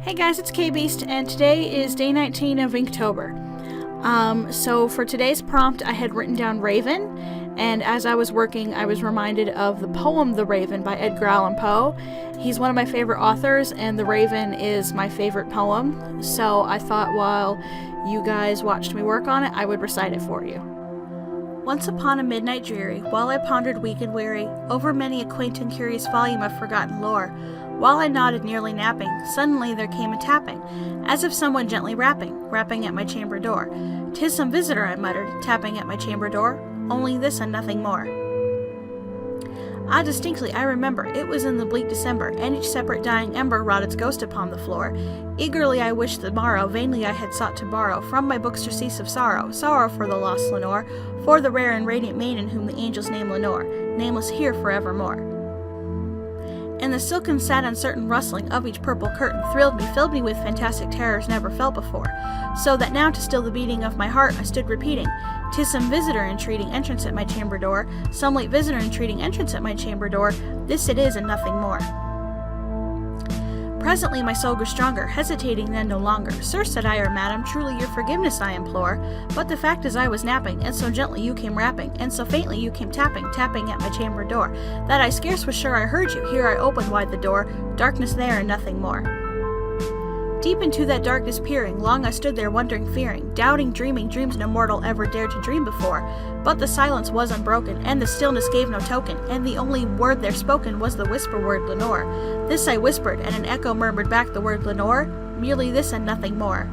Hey guys, it's KayBeast, and today is day 19 of Inktober. So for today's prompt, I had written down Raven, and as I was working, I was reminded of the poem The Raven by Edgar Allan Poe. He's one of my favorite authors, and The Raven is my favorite poem, so I thought while you guys watched me work on it, I would recite it for you. Once upon a midnight dreary, while I pondered weak and weary, over many a quaint and curious volume of forgotten lore, while I nodded nearly napping, suddenly there came a tapping, as of someone gently rapping at my chamber door. "'Tis some visitor," I muttered, tapping at my chamber door, only this and nothing more. Ah, distinctly I remember, it was in the bleak December, and each separate dying ember wrought its ghost upon the floor. Eagerly I wished the morrow, vainly I had sought to borrow from my books surcease of sorrow for the lost Lenore, for the rare and radiant maiden whom the angels name Lenore, nameless here forevermore. And the silken, sad, uncertain rustling of each purple curtain thrilled me, filled me with fantastic terrors never felt before, so that now to still the beating of my heart I stood repeating, "'Tis some visitor entreating entrance at my chamber door, some late visitor entreating entrance at my chamber door, this it is and nothing more." Presently my soul grew stronger, hesitating then no longer. "Sir," said I, "or madam, truly your forgiveness I implore, but the fact is I was napping, and so gently you came rapping, and so faintly you came tapping at my chamber door, that I scarce was sure I heard you. Here I opened wide the door, darkness there and nothing more." Deep into that darkness peering, long I stood there wondering, fearing, doubting, dreaming dreams no mortal ever dared to dream before. But the silence was unbroken, and the stillness gave no token, and the only word there spoken was the whisper word Lenore. This I whispered, and an echo murmured back the word Lenore, merely this and nothing more.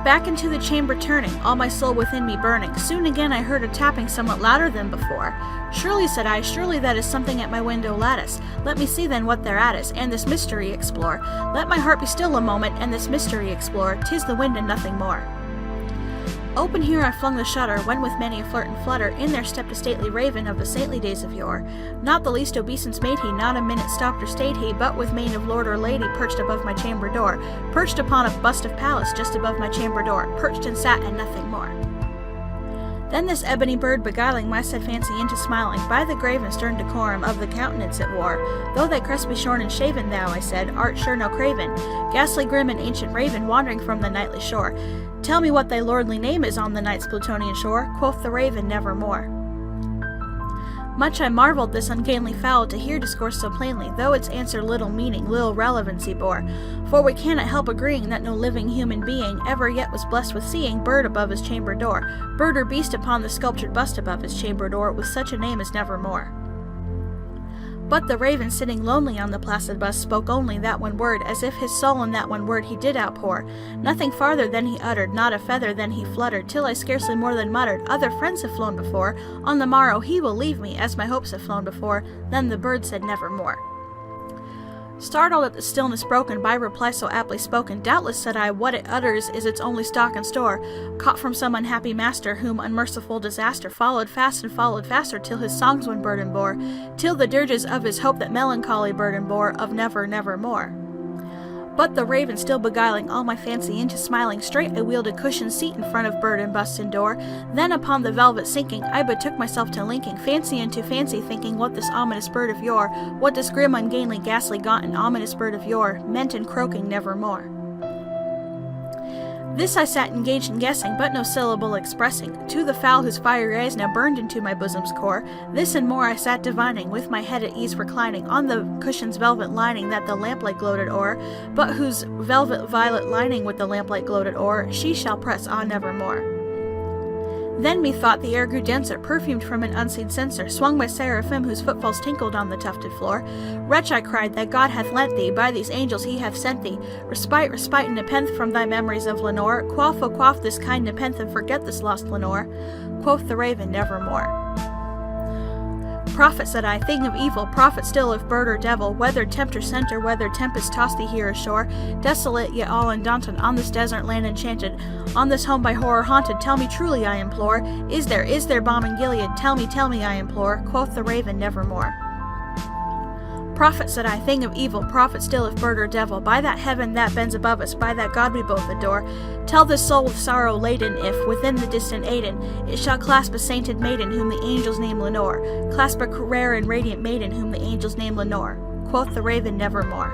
Back into the chamber turning, all my soul within me burning, soon again I heard a tapping somewhat louder than before. "Surely," said I, "surely that is something at my window lattice. Let me see then what thereat is, and this mystery explore. Let my heart be still a moment, and this mystery explore. 'Tis the wind and nothing more." Open here I flung the shutter, when with many a flirt and flutter, in there stepped a stately raven of the saintly days of yore. Not the least obeisance made he, not a minute stopped or stayed he, but with mane of lord or lady perched above my chamber door, perched upon a bust of Pallas just above my chamber door, perched and sat and nothing more. Then this ebony bird beguiling my sad fancy into smiling, by the grave and stern decorum of the countenance it wore. "Though thy crest be shorn and shaven, thou," I said, "art sure no craven, ghastly grim and ancient raven, wandering from the nightly shore. Tell me what thy lordly name is on the night's Plutonian shore." Quoth the raven, "Nevermore." Much I marveled this ungainly fowl to hear discourse so plainly, though its answer little meaning, little relevancy bore. For we cannot help agreeing that no living human being ever yet was blessed with seeing bird above his chamber door, bird or beast upon the sculptured bust above his chamber door, with such a name as Nevermore. But the raven, sitting lonely on the placid bust, spoke only that one word, as if his soul in that one word he did outpour. Nothing farther than he uttered, not a feather than he fluttered, till I scarcely more than muttered, "Other friends have flown before, on the morrow he will leave me, as my hopes have flown before." Then the bird said, "Nevermore." Startled at the stillness broken by reply so aptly spoken, "Doubtless," said I, "what it utters is its only stock and store, caught from some unhappy master, whom unmerciful disaster followed fast and followed faster, till his songs one burden bore, till the dirges of his hope that melancholy burden bore, of never, nevermore." But the raven still beguiling all my fancy into smiling, straight I wheeled a cushioned seat in front of bird and bust and door. Then upon the velvet sinking, I betook myself to linking fancy into fancy, thinking what this ominous bird of yore, what this grim, ungainly, ghastly, gaunt, and ominous bird of yore meant in croaking "Nevermore." This I sat engaged in guessing, but no syllable expressing, to the fowl whose fiery eyes now burned into my bosom's core. This and more I sat divining, with my head at ease reclining, on the cushion's velvet lining that the lamplight gloated o'er, but whose velvet violet lining with the lamplight gloated o'er, she shall press on nevermore. Then methought the air grew denser, perfumed from an unseen censer, swung by seraphim whose footfalls tinkled on the tufted floor. "Wretch," I cried, "that God hath lent thee, by these angels he hath sent thee, respite, respite, and nepenthe from thy memories of Lenore. Quaff, oh quaff this kind nepenthe, and forget this lost Lenore." Quoth the raven, "Nevermore." "Prophet," said I, "thing of evil, prophet still if bird or devil, whether tempter sent or whether tempest tossed thee here ashore, desolate yet all undaunted, on this desert land enchanted, on this home by horror haunted, tell me truly I implore, is there balm in Gilead, tell me I implore." Quoth the raven, "Nevermore." "Prophet," said I, "thing of evil, prophet still if bird or devil, by that heaven that bends above us, by that God we both adore, tell this soul with sorrow laden, if, within the distant Aidenn, it shall clasp a sainted maiden whom the angels name Lenore, clasp a rare and radiant maiden whom the angels name Lenore." Quoth the raven, "Nevermore."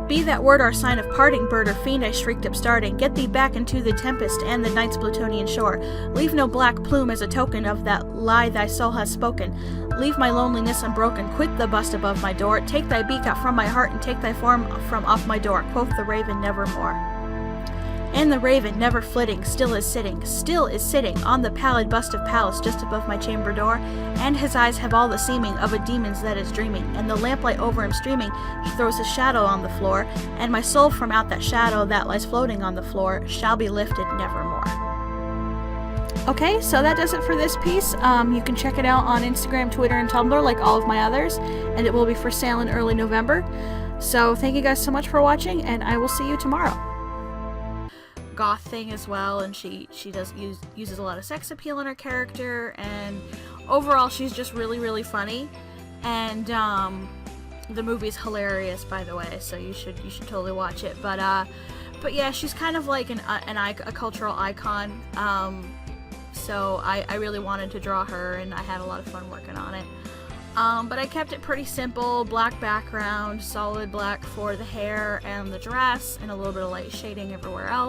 Be that word our sign of parting, bird or fiend, I shrieked upstarting. Get thee back into the tempest and the night's Plutonian shore. Leave no black plume as a token of that lie thy soul has spoken. Leave my loneliness unbroken, quit the bust above my door. Take thy beak out from my heart and take thy form from off my door. Quoth the raven nevermore. And the raven, never flitting, still is sitting on the pallid bust of Pallas just above my chamber door, and his eyes have all the seeming of a demon's that is dreaming, and the lamplight over him streaming throws his shadow on the floor, and my soul from out that shadow that lies floating on the floor shall be lifted nevermore. Okay, so that does it for this piece. You can check it out on Instagram, Twitter, and Tumblr like all of my others, and it will be for sale in early November. So thank you guys so much for watching, and I will see you tomorrow. Goth thing as well, and she uses a lot of sex appeal in her character, and overall she's just really funny, and the movie's hilarious, by the way, so you should totally watch it. But yeah, she's kind of like a cultural icon, so I really wanted to draw her, and I had a lot of fun working on it. But I kept it pretty simple, black background, solid black for the hair and the dress, and a little bit of light shading everywhere else.